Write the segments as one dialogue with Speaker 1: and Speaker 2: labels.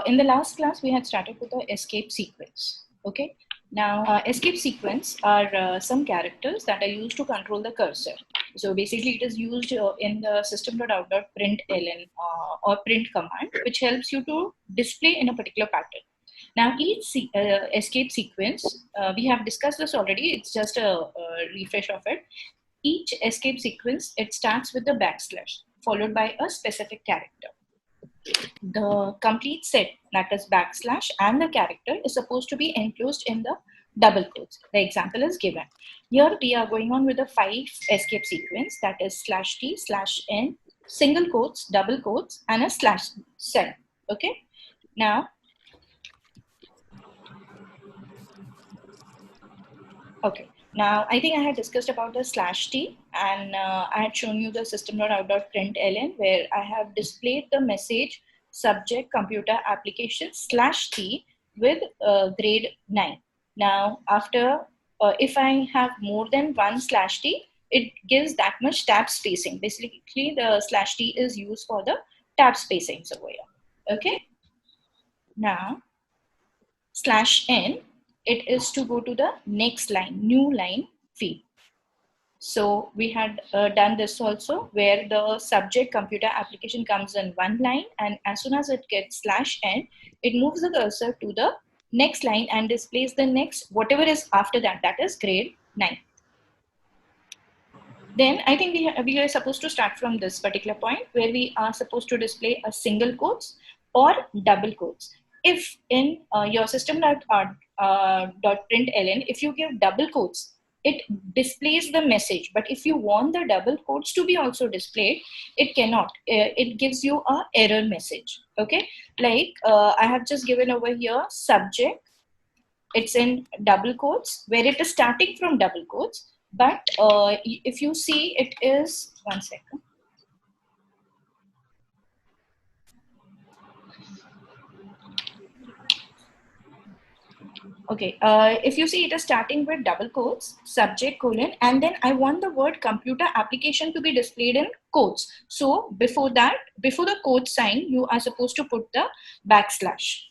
Speaker 1: In the last class, we had started with the escape sequence. Okay. Now, escape sequence are some characters that are used to control the cursor. So basically, it is used in the system.out.println or print command, which helps you to display in a particular pattern. Now, each escape sequence, we have discussed this already. It's just a refresh of it. Each escape sequence, it starts with the backslash followed by a specific character. The complete set, that is backslash and the character, is supposed to be enclosed in the double quotes. The example is given. Here we are going on with the 5 escape sequence, that is /t, /n, single quotes, double quotes, and a /7. Okay. Now, Now, I think I had discussed about the /t, and I had shown you the system.out.println, where I have displayed the message subject computer application /t with grade 9. Now, after, if I have more than one /t, it gives that much tab spacing. Basically, the /t is used for the tab spacings over here. Okay. Now, /n, it is to go to the next line, new line field. So we had done this also, where the subject computer application comes in one line, and as soon as it gets /n, it moves the cursor to the next line and displays the next, whatever is after that, that is grade 9. Then I think we are supposed to start from this particular point, where we are supposed to display a single quotes or double quotes. If in your system.println, if you give double quotes, it displays the message. But if you want the double quotes to be also displayed, it cannot. It gives you a error message. Okay, like I have just given over here subject. It's in double quotes, where it is starting from double quotes. But if you see, it is, one second. Okay, if you see, it is starting with double quotes, subject colon, and then I want the word computer application to be displayed in quotes. So before that, before the quote sign, you are supposed to put the backslash.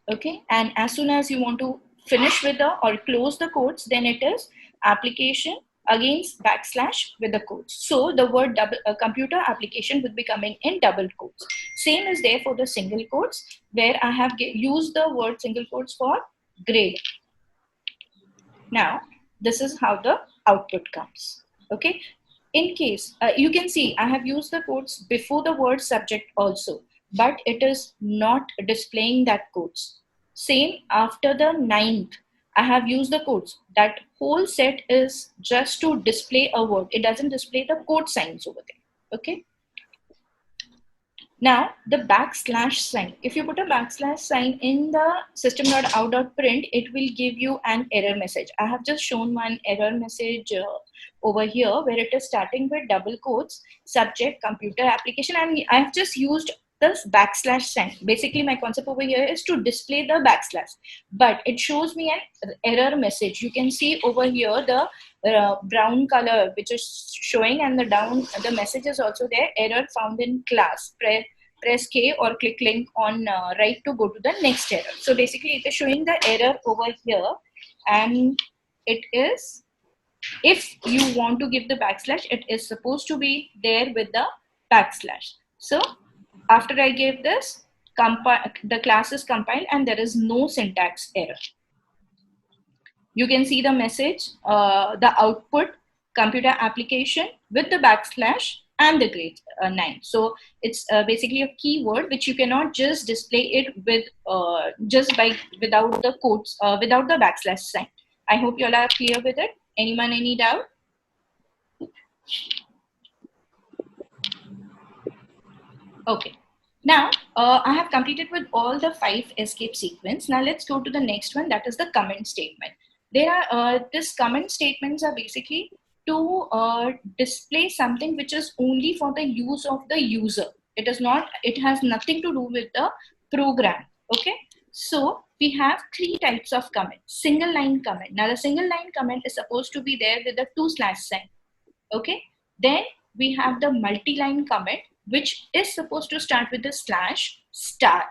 Speaker 1: Okay, and as soon as you want to finish with the or close the quotes, then it is application against backslash with the quotes. So the word computer application would be coming in double quotes. Same is there for the single quotes, where I have used the word single quotes for grade. Now, this is how the output comes. Okay. In case, you can see I have used the quotes before the word subject also, but it is not displaying that quotes. Same after the 9th, I have used the quotes. That whole set is just to display a word. It doesn't display the quote signs over there. Okay. Now, the backslash sign. If you put a backslash sign in the system.out.print, it will give you an error message. I have just shown one error message over here, where it is starting with double quotes, subject, computer application, and I have just used this backslash sign. Basically, my concept over here is to display the backslash, but it shows me an error message. You can see over here the brown color which is showing, and the message is also there, error found in class. Press K or click link on right to go to the next error. So basically it is showing the error over here, and it is, if you want to give the backslash, it is supposed to be there with the backslash. So after I give this, the class is compiled and there is no syntax error. You can see the message, the output, computer application with the backslash and the grade 9. So it's basically a keyword which you cannot just display it with without the quotes, without the backslash sign. I hope you all are clear with it. Anyone, any doubt? Okay. Now, I have completed with all the 5 escape sequence. Now let's go to the next one, that is the comment statement. This comment statements are basically to display something which is only for the use of the user. It has nothing to do with the program. Okay. So we have 3 types of comment. Single line comment. Now the single line comment is supposed to be there with the 2 slash sign. Okay. Then we have the multi-line comment, which is supposed to start with the /*.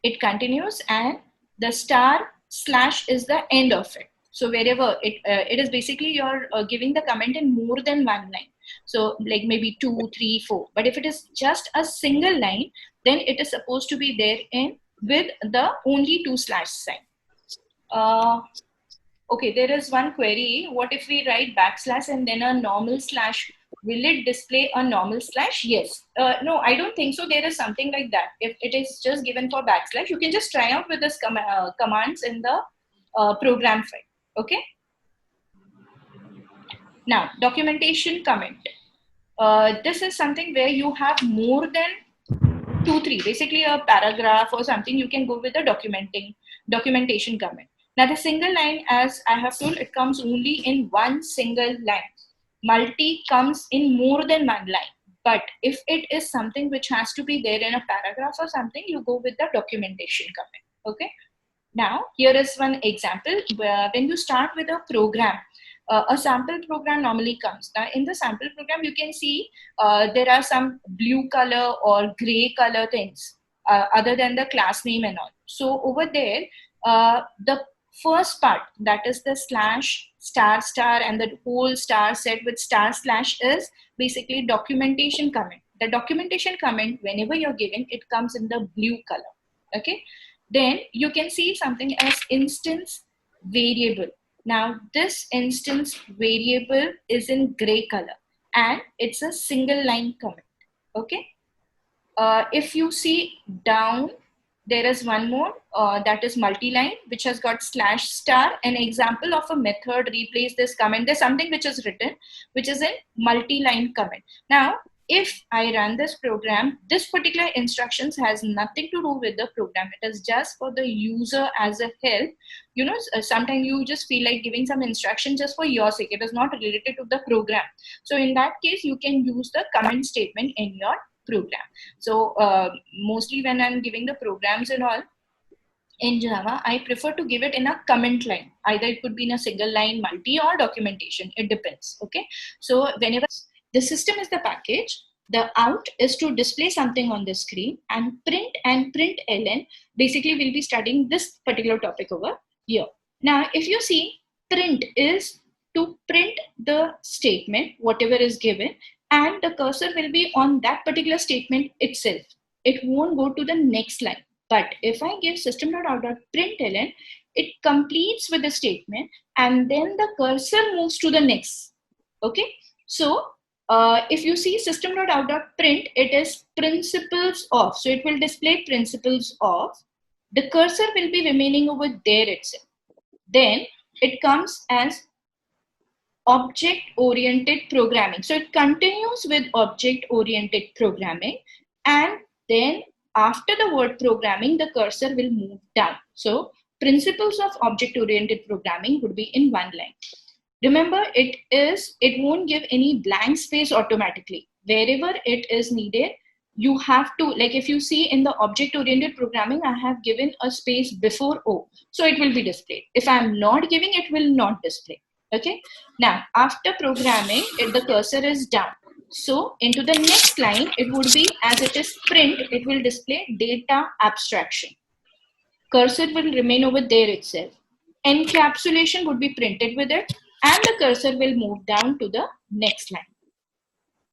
Speaker 1: it continues, and the star slash is the end of it. So wherever it is basically you're giving the comment in more than one line. So like maybe 2, 3, 4. But if it is just a single line, then it is supposed to be there in with the only 2 slash sign. Okay, there is one query. What if we write backslash and then a normal slash? Will it display a normal slash? Yes. No, I don't think so. There is something like that. If it is just given for backslash, you can just try out with this commands in the program file. Okay. Now, documentation comment. This is something where you have more than 2, 3, basically a paragraph or something. You can go with the documentation comment. Now the single line, as I have told, it comes only in one single line. Multi comes in more than one line. But if it is something which has to be there in a paragraph or something, you go with the documentation comment. Okay. Now here is one example where when you start with a program, a sample program normally comes. Now in the sample program, you can see there are some blue color or gray color things other than the class name and all. So over there, the first part, that is the slash, star, star, and the whole star set with star slash is basically documentation comment. The documentation comment, whenever you're giving, it comes in the blue color. Okay. Then you can see something as instance variable. Now this instance variable is in gray color and it's a single line comment. Okay. If you see down, there is one more that is multi-line, which has got slash star. An example of a method replace this comment. There's something which is written, which is in multi-line comment. Now, if I run this program, this particular instructions has nothing to do with the program. It is just for the user as a help. You know, sometimes you just feel like giving some instruction just for your sake. It is not related to the program. So in that case, you can use the comment statement in your program. So mostly when I'm giving the programs and all in Java, I prefer to give it in a comment line. Either it could be in a single line, multi, or documentation. It depends. Okay. So whenever the system is the package, the out is to display something on the screen, and print and println basically we'll be studying this particular topic over here. Now, if you see, print is to print the statement, whatever is given, and the cursor will be on that particular statement itself. It won't go to the next line. But if I give system.out.println, it completes with the statement and then the cursor moves to the next. Okay. So if you see system.out.print, it is principles of. So it will display principles of. The cursor will be remaining over there itself. Then it comes as object-oriented programming. So it continues with object-oriented programming, and then after the word programming, the cursor will move down. So principles of object-oriented programming would be in one line. Remember, it won't give any blank space automatically. Wherever it is needed, you have to, like if you see in the object-oriented programming, I have given a space before O. So it will be displayed. If I'm not giving, it will not display. Okay. Now, after programming, the cursor is down. So into the next line, it would be as it is print, it will display data abstraction. Cursor will remain over there itself. Encapsulation would be printed with it, and the cursor will move down to the next line.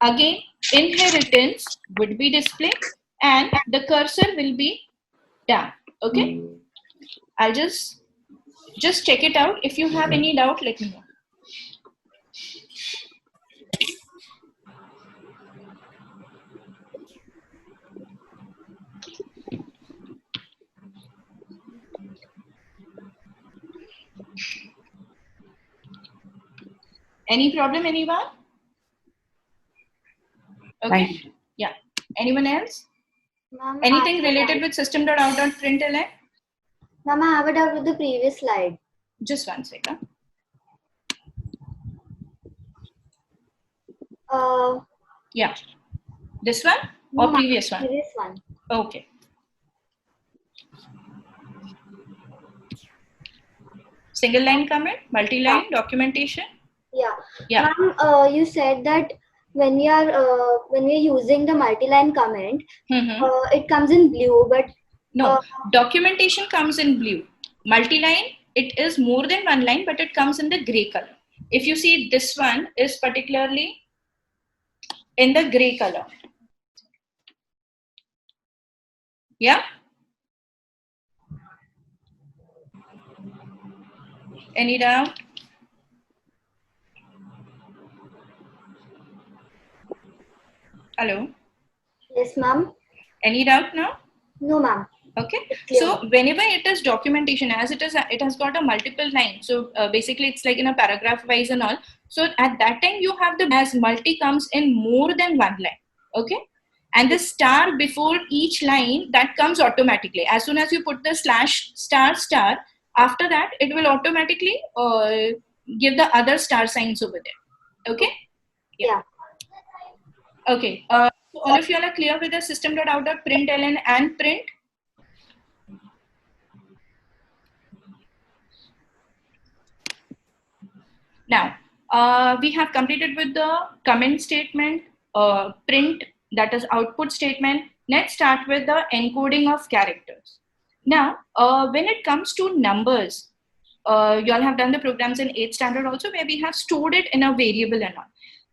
Speaker 1: Again, inheritance would be displayed and the cursor will be down. Okay. I'll just check it out. If you have any doubt, let me know. Any problem, anyone? Okay. Right. Yeah. Anyone else? Anything related with system.out.println?
Speaker 2: Ma'am, I have a doubt with the previous slide.
Speaker 1: Just one second. Yeah. This one or previous one?
Speaker 2: Previous one.
Speaker 1: Okay. Single line comment, multi-line, documentation?
Speaker 2: Yeah.
Speaker 1: Yeah.
Speaker 2: Ma'am, you said that when we are using the multi-line comment, it comes in blue, but
Speaker 1: No, documentation comes in blue. Multi-line, it is more than one line, but it comes in the gray color. If you see, this one is particularly in the gray color. Yeah? Any doubt? Hello?
Speaker 2: Yes, ma'am.
Speaker 1: Any doubt now?
Speaker 2: No, ma'am.
Speaker 1: Okay, so whenever it is documentation, as it has got a multiple line, so basically it's like in a paragraph wise and all. So at that time you have the as multi comes in more than one line. Okay, and the star before each line, that comes automatically. As soon as you put the slash star star, after that it will automatically give the other star signs over there. Okay.
Speaker 2: Yeah.
Speaker 1: Okay. So all of you are clear with the system.out.println and print? Now, we have completed with the comment statement, print, that is output statement. Let's start with the encoding of characters. Now, when it comes to numbers, you all have done the programs in 8th standard also, where we have stored it in a variable and all.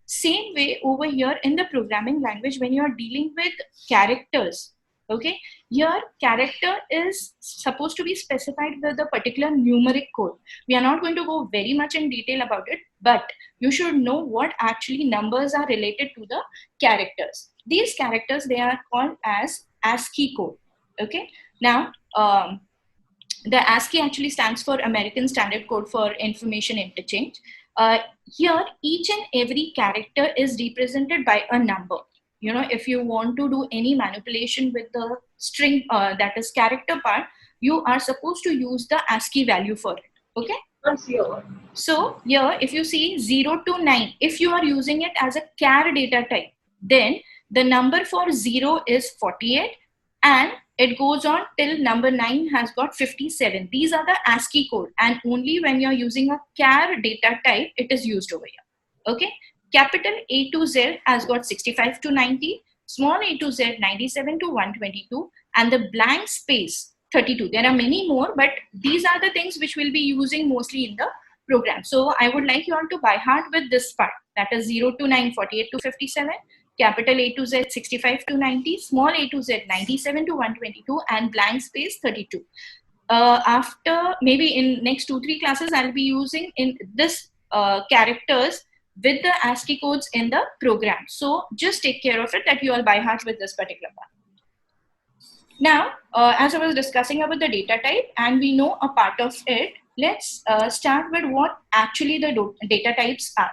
Speaker 1: Same way over here in the programming language, when you are dealing with characters, okay, here character is supposed to be specified with a particular numeric code. We are not going to go very much in detail about it, but you should know what actually numbers are related to the characters. These characters, they are called as ASCII code. Okay, now the ASCII actually stands for American Standard Code for Information Interchange. Here, each and every character is represented by a number. You know, if you want to do any manipulation with the string, that is character part, you are supposed to use the ASCII value for it. Okay. So here, if you see 0 to 9, if you are using it as a char data type, then the number for 0 is 48, and it goes on till number 9 has got 57. These are the ASCII code, and only when you're using a char data type, it is used over here. Okay. Capital A to Z has got 65 to 90, small a to Z 97 to 122, and the blank space 32. There are many more, but these are the things which we'll be using mostly in the program. So I would like you all to by heart with this part, that is 0 to 9, 48 to 57, capital A to Z 65 to 90, small a to Z 97 to 122, and blank space 32. After maybe in next 2-3 classes, I'll be using in this characters with the ASCII codes in the program. So just take care of it, that you all by heart with this particular part. Now, as I was discussing about the data type, and we know a part of it, let's start with what actually the data types are.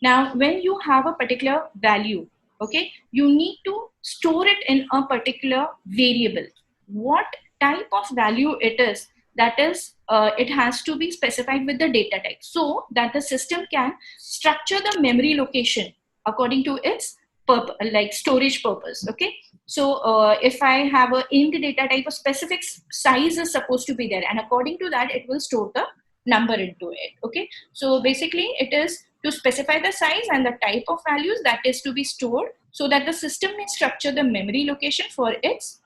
Speaker 1: Now, when you have a particular value, okay, you need to store it in a particular variable. What type of value it is, that is, it has to be specified with the data type, so that the system can structure the memory location according to its purpose, like storage purpose. Okay, so if I have a int data type, a specific size is supposed to be there, and according to that, it will store the number into it. Okay, so basically it is to specify the size and the type of values that is to be stored, so that the system may structure the memory location for its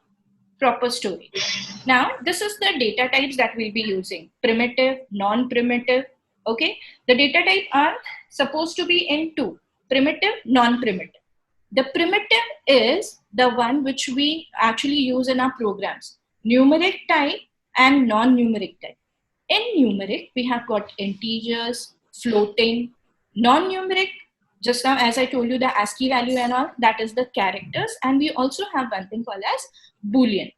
Speaker 1: proper storage. Now, this is the data types that we'll be using: primitive, non-primitive. Okay, the data type are supposed to be in two: primitive, non-primitive. The primitive is the one which we actually use in our programs: numeric type and non-numeric type. In numeric, we have got integers, floating. Non-numeric, just now as I told you, the ASCII value and all, that is the characters. And we also have one thing called as Boolean.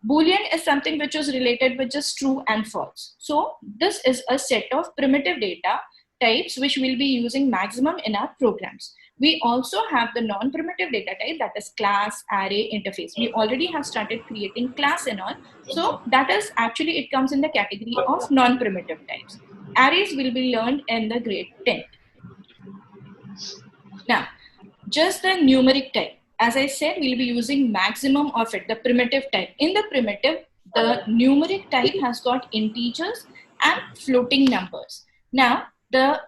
Speaker 1: Boolean is something which is related with just true and false. So this is a set of primitive data types which we'll be using maximum in our programs. We also have the non-primitive data type, that is class, array, interface. We already have started creating class and all. So that is actually, it comes in the category of non-primitive types. Arrays will be learned in the grade 10. Now, just the numeric type. As I said, we'll be using maximum of it, the primitive type. In the primitive, the numeric type has got integers and floating numbers. Now, the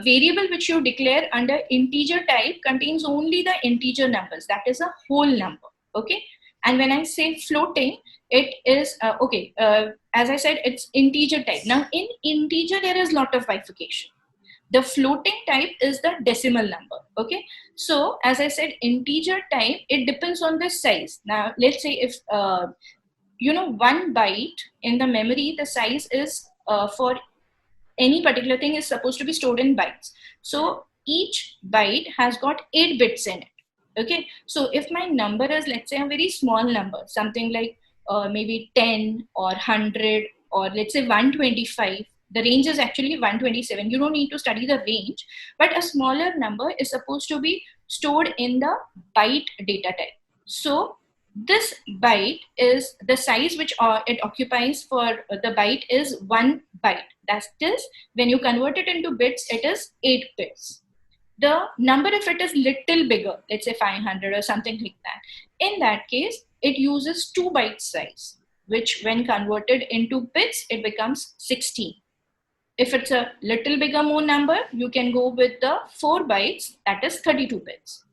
Speaker 1: variable which you declare under integer type contains only the integer numbers, that is a whole number. Okay. And when I say floating, it is, as I said, it's integer type. Now in integer, there is lot of bifurcation. The floating type is the decimal number. Okay, so as I said, integer type, it depends on the size. Now let's say if 1 byte in the memory, the size is for any particular thing is supposed to be stored in bytes. So each byte has got 8 bits in it. Okay, so if my number is, let's say, a very small number, something like maybe 10 or 100 or let's say 125, the range is actually 127. You don't need to study the range, but a smaller number is supposed to be stored in the byte data type. So this byte is the size which it occupies for the byte is 1 byte. That is, when you convert it into bits, it is 8 bits. The number, if it is little bigger, let's say 500 or something like that, in that case, it uses 2 byte size, which when converted into bits, it becomes 16. If it's a little bigger more number, you can go with the 4 bytes, that is 32 bits.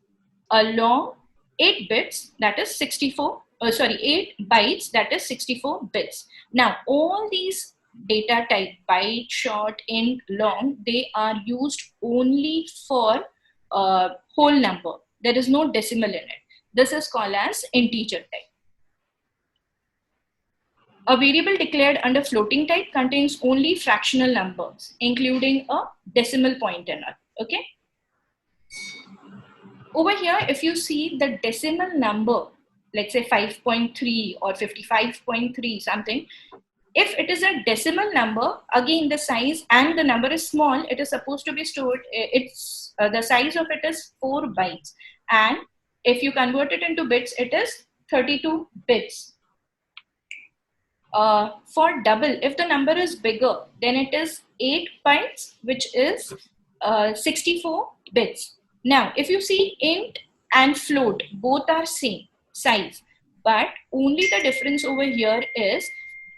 Speaker 1: A long 8 bits, that is 8 bytes, that is 64 bits. Now, all these data type, byte, short, int, long, they are used only for whole number. There is no decimal in it. This is called as integer type. A variable declared under floating type contains only fractional numbers, including a decimal point in it. Okay. Over here, if you see the decimal number, let's say 5.3 or 55.3 something, if it is a decimal number, again the size and the number is small, it is supposed to be stored, the size of it is 4 bytes. And if you convert it into bits, it is 32 bits. For double, if the number is bigger, then it is 8 bytes, which is 64 bits. Now, if you see int and float, both are same size, but only the difference over here is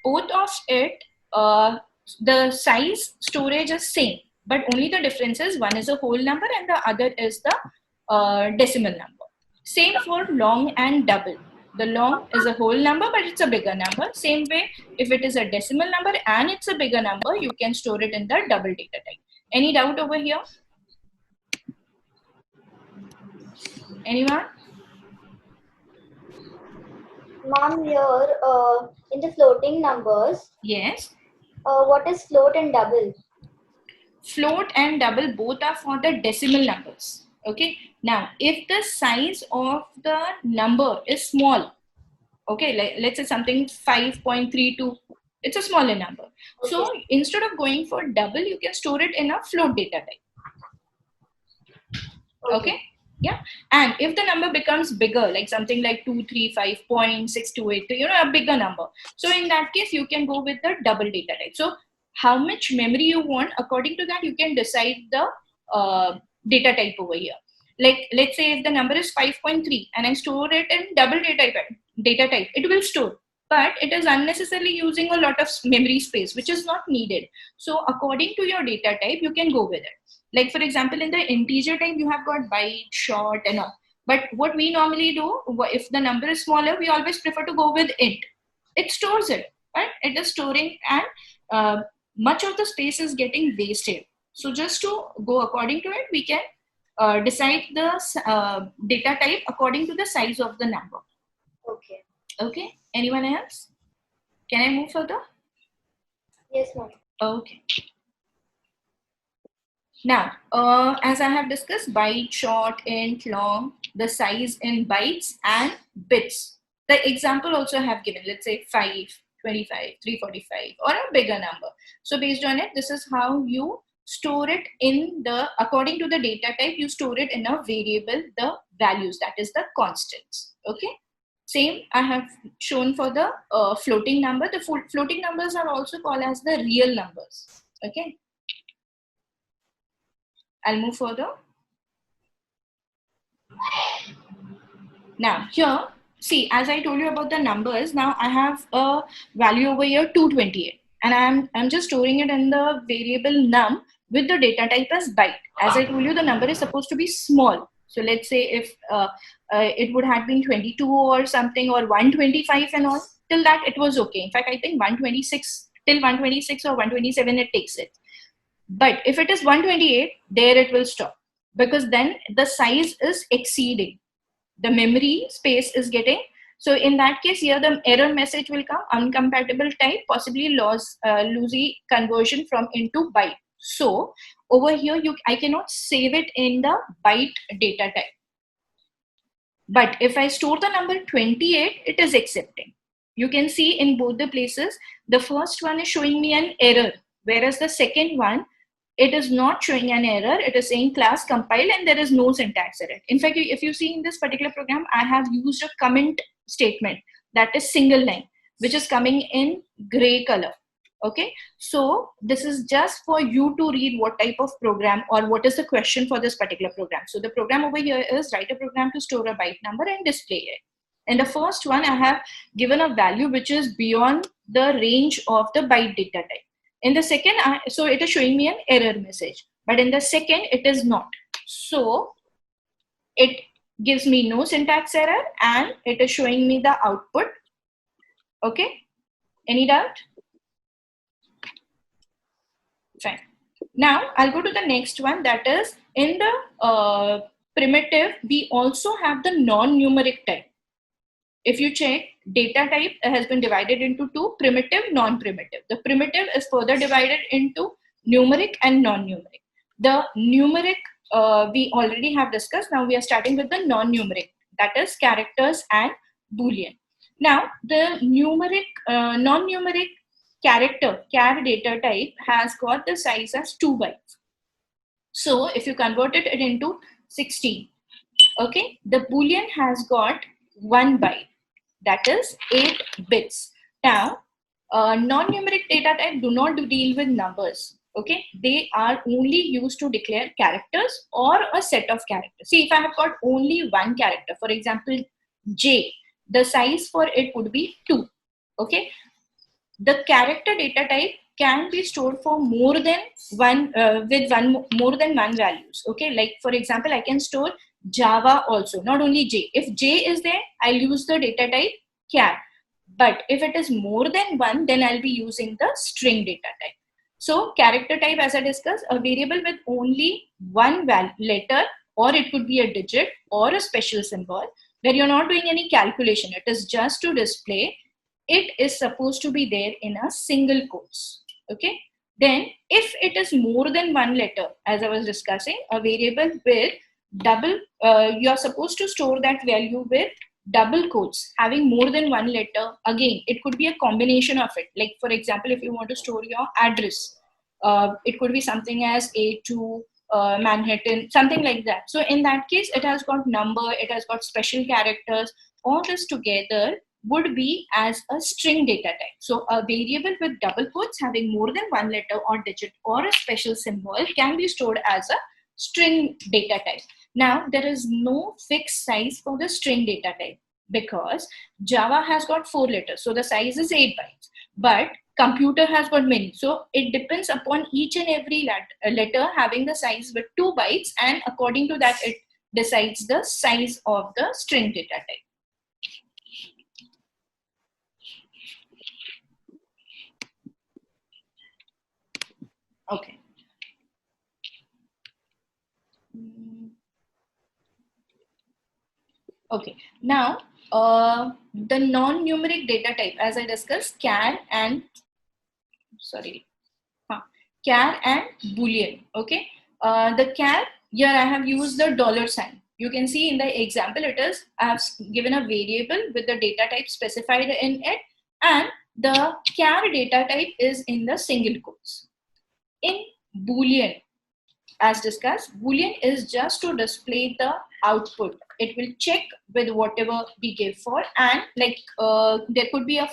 Speaker 1: both of it, the size storage is same, but only the difference is one is a whole number and the other is the decimal number. Same for long and double. The long is a whole number, but it's a bigger number. Same way, if it is a decimal number and it's a bigger number, you can store it in the double data type. Any doubt over here? Anyone?
Speaker 2: Ma'am, here in the floating numbers.
Speaker 1: Yes.
Speaker 2: What is float and double?
Speaker 1: Float and double both are for the decimal numbers. Okay. Now, if the size of the number is small, okay, let's say something 5.32, it's a smaller number. Okay. So instead of going for double, you can store it in a float data type. Okay. Yeah. And if the number becomes bigger, like something like 235.628, a bigger number. So in that case, you can go with the double data type. So how much memory you want, according to that, you can decide the data type over here. Like, let's say if the number is 5.3 and I store it in double data type, it will store, but it is unnecessarily using a lot of memory space, which is not needed. So according to your data type, you can go with it. Like for example, in the integer type, you have got byte, short and all. But what we normally do, if the number is smaller, we always prefer to go with int. It stores it, right? It is storing and much of the space is getting wasted. So just to go according to it, we can decide the data type according to the size of the number.
Speaker 2: Okay.
Speaker 1: Okay. Anyone else? Can I move further?
Speaker 2: Yes, ma'am.
Speaker 1: Okay. Now, as I have discussed, byte, short, int, long, the size in bytes and bits. The example also I have given, let's say 5, 25, 345 or a bigger number. So based on it, this is how you store it in the, according to the data type, you store it in a variable, the values, that is the constants. Okay. Same I have shown for the floating number. The floating numbers are also called as the real numbers. Okay. I'll move further. Now here, see, as I told you about the numbers, now I have a value over here 228 and I'm just storing it in the variable num with the data type as byte. As I told you, the number is supposed to be small. So let's say if it would have been 22 or something, or 125 and all, till that it was okay. In fact, I think 126, till 126 or 127 it takes it. But if it is 128, there it will stop, because then the size is exceeding. The memory space is getting, so in that case here the error message will come, uncompatible type, possibly lossy conversion from into byte. So over here I cannot save it in the byte data type. But if I store the number 28, it is accepting. You can see in both the places, the first one is showing me an error, whereas the second one, it is not showing an error. It is saying class compile and there is no syntax error. In fact, if you see in this particular program, I have used a comment statement that is single line, which is coming in gray color. Okay, so this is just for you to read what type of program or what is the question for this particular program. So the program over here is write a program to store a byte number and display it. In the first one, I have given a value which is beyond the range of the byte data type. In the second, so it is showing me an error message, but in the second, it is not. So it gives me no syntax error and it is showing me the output. Okay, any doubt? Fine. Now I'll go to the next one, that is in the primitive, we also have the non-numeric type. If you check, data type has been divided into two, primitive, non-primitive. The primitive is further divided into numeric and non-numeric. The numeric we already have discussed. Now we are starting with the non-numeric, that is characters and Boolean. Now the numeric, non-numeric character, char data type has got the size as 2 bytes. So if you converted it into 16, okay, the Boolean has got 1 byte, that is 8 bits. Now, non-numeric data type do not deal with numbers. Okay, they are only used to declare characters or a set of characters. See, if I have got only one character, for example, J, the size for it would be 2. Okay, the character data type can be stored for more than one more than one values. Okay, like for example, I can store Java also, not only J. If J is there, I'll use the data type char. But if it is more than one, then I'll be using the string data type. So character type, as I discussed, a variable with only one letter, or it could be a digit or a special symbol, where you're not doing any calculation. It is just to display. It is supposed to be there in a single quotes. Okay. Then if it is more than one letter, as I was discussing, a variable with double, you're supposed to store that value with double quotes having more than one letter. Again, it could be a combination of it. Like for example, if you want to store your address, it could be something as A2 Manhattan, something like that. So in that case, it has got number, it has got special characters. All this together would be as a string data type. So a variable with double quotes having more than one letter or digit or a special symbol can be stored as a string data type. Now there is no fixed size for the string data type because Java has got 4 letters. So the size is 8 bytes, but computer has got many. So it depends upon each and every letter having the size with 2 bytes, and according to that, it decides the size of the string data type. Okay. Okay. Now, the non-numeric data type, as I discussed, char and Boolean. Okay. The char, here I have used the $sign. You can see in the example, it is, I have given a variable with the data type specified in it, and the char data type is in the single quotes. In Boolean, as discussed, Boolean is just to display the output. It will check with whatever we give for, and like there could be a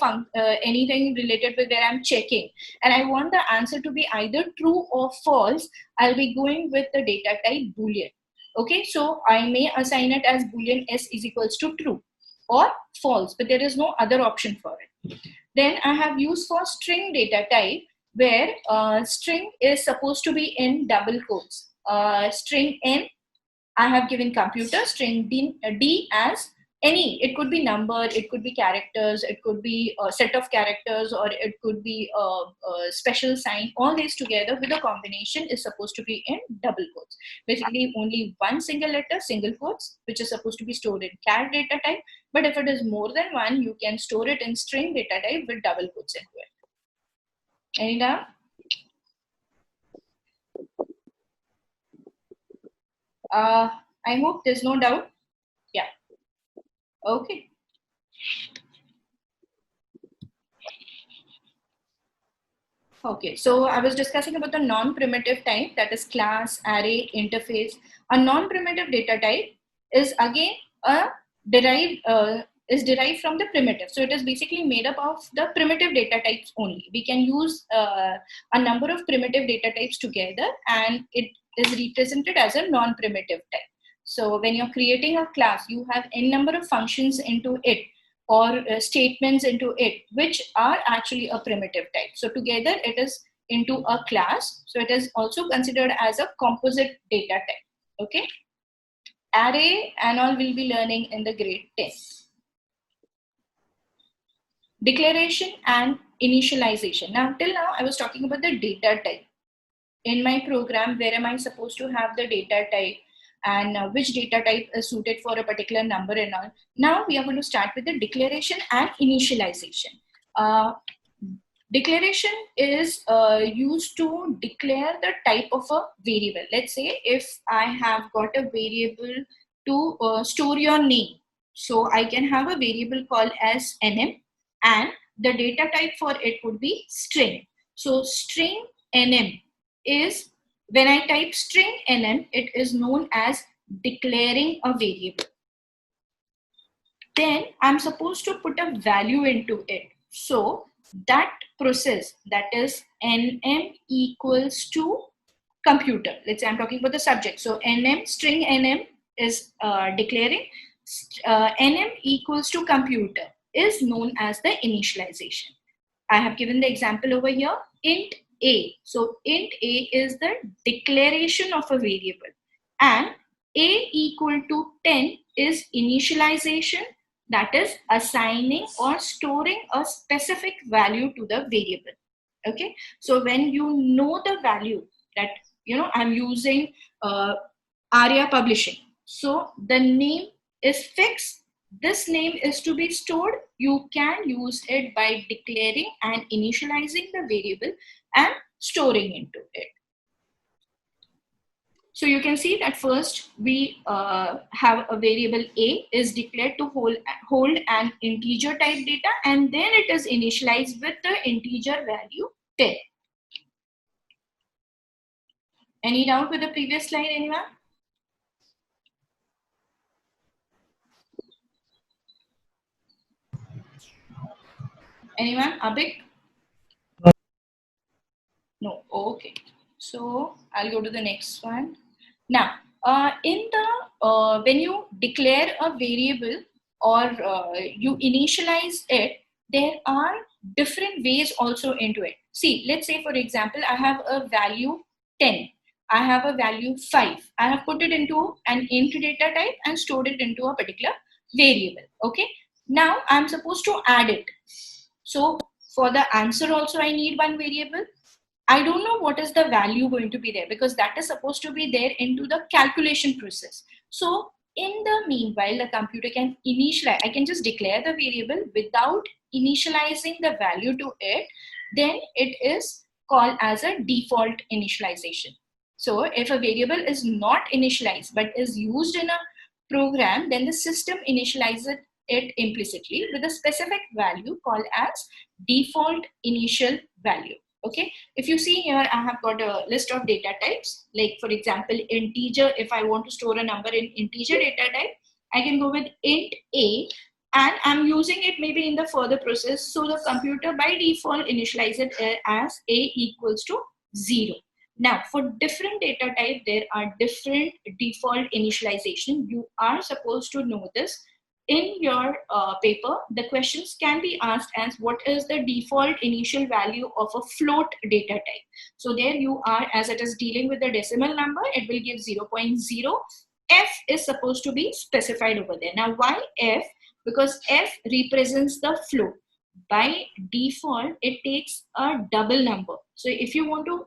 Speaker 1: anything related with where I'm checking, and I want the answer to be either true or false. I'll be going with the data type Boolean. Okay, so I may assign it as Boolean s is equals to true or false, but there is no other option for it. Then I have used for string data type, where string is supposed to be in double quotes. String n I have given computer string D as any. It could be number, it could be characters, it could be a set of characters, or it could be a special sign. All these together with a combination is supposed to be in double quotes. Basically, only one single letter, single quotes, which is supposed to be stored in char data type. But if it is more than one, you can store it in string data type with double quotes into it. Any doubt? I hope there's no doubt. Yeah. Okay. Okay, so I was discussing about the non-primitive type, that is class, array, interface. A non-primitive data type is again a derived from the primitive. So it is basically made up of the primitive data types only. We can use a number of primitive data types together, and it is represented as a non-primitive type. So when you're creating a class, you have n number of functions into it, or statements into it, which are actually a primitive type. So together it is into a class. So it is also considered as a composite data type. Okay. Array and all will be learning in the grade 10. Declaration and initialization. Now, till now, I was talking about the data type. In my program, where am I supposed to have the data type, and which data type is suited for a particular number and all. Now we are going to start with the declaration and initialization. Declaration is used to declare the type of a variable. Let's say if I have got a variable to store your name. So I can have a variable called as nm, and the data type for it would be string. So string nm is, when I type string nm, it is known as declaring a variable. Then I'm supposed to put a value into it. So that process, that is nm equals to computer. Let's say I'm talking about the subject. So nm, string nm is declaring, nm equals to computer is known as the initialization. I have given the example over here, int a. So int a is the declaration of a variable, and a equal to 10 is initialization, that is assigning or storing a specific value to the variable. Okay, so when you know the value that, I'm using Arya Publishing, so the name is fixed, this name is to be stored, you can use it by declaring and initializing the variable and storing into it. So you can see that first we have a variable a is declared to hold an integer type data, and then it is initialized with the integer value 10. Any doubt with the previous slide, anyone? Anyone? Abik? No. Okay. So I'll go to the next one. Now, when you declare a variable or you initialize it, there are different ways also into it. See, let's say, for example, I have a value 10. I have a value 5. I have put it into an int data type and stored it into a particular variable. Okay. Now I'm supposed to add it. So for the answer also, I need one variable. I don't know what is the value going to be there, because that is supposed to be there into the calculation process. So in the meanwhile, the computer can initialize, I can just declare the variable without initializing the value to it. Then it is called as a default initialization. So if a variable is not initialized but is used in a program, then the system initializes it implicitly with a specific value called as default initial value. Okay, if you see here, I have got a list of data types. Like for example, integer, if I want to store a number in integer data type, I can go with int a, and I'm using it maybe in the further process. So the computer by default initializes it as a equals to 0. Now for different data type, there are different default initialization. You are supposed to know this. In your paper, the questions can be asked as what is the default initial value of a float data type. So there you are, as it is dealing with the decimal number, it will give 0.0. F is supposed to be specified over there. Now, why F? Because F represents the float. By default, it takes a double number. So if you want to,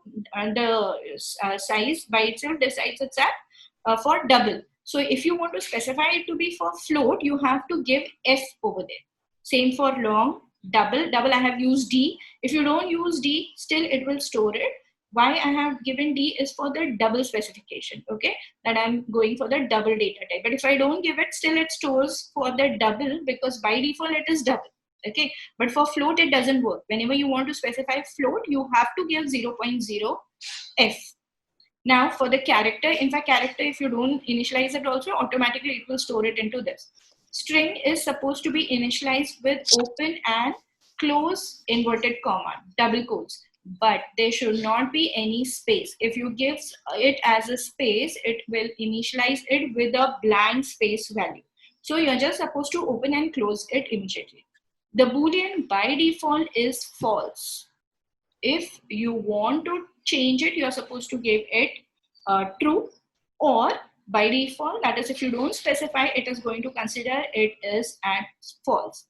Speaker 1: the size by itself decides it's at for double. So if you want to specify it to be for float, you have to give F over there. Same for long, double. Double, I have used D. If you don't use D, still it will store it. Why I have given D is for the double specification, okay? That I'm going for the double data type. But if I don't give it, still it stores for the double because by default it is double, okay? But for float, it doesn't work. Whenever you want to specify float, you have to give 0.0 F. Now for the character, in fact, character, if you don't initialize it also, automatically it will store it into this. String is supposed to be initialized with open and close inverted comma, double quotes, but there should not be any space. If you give it as a space, it will initialize it with a blank space value. So you're just supposed to open and close it immediately. The Boolean by default is false. If you want to change it, you're supposed to give it true, or by default, that is if you don't specify, it is going to consider it is at false.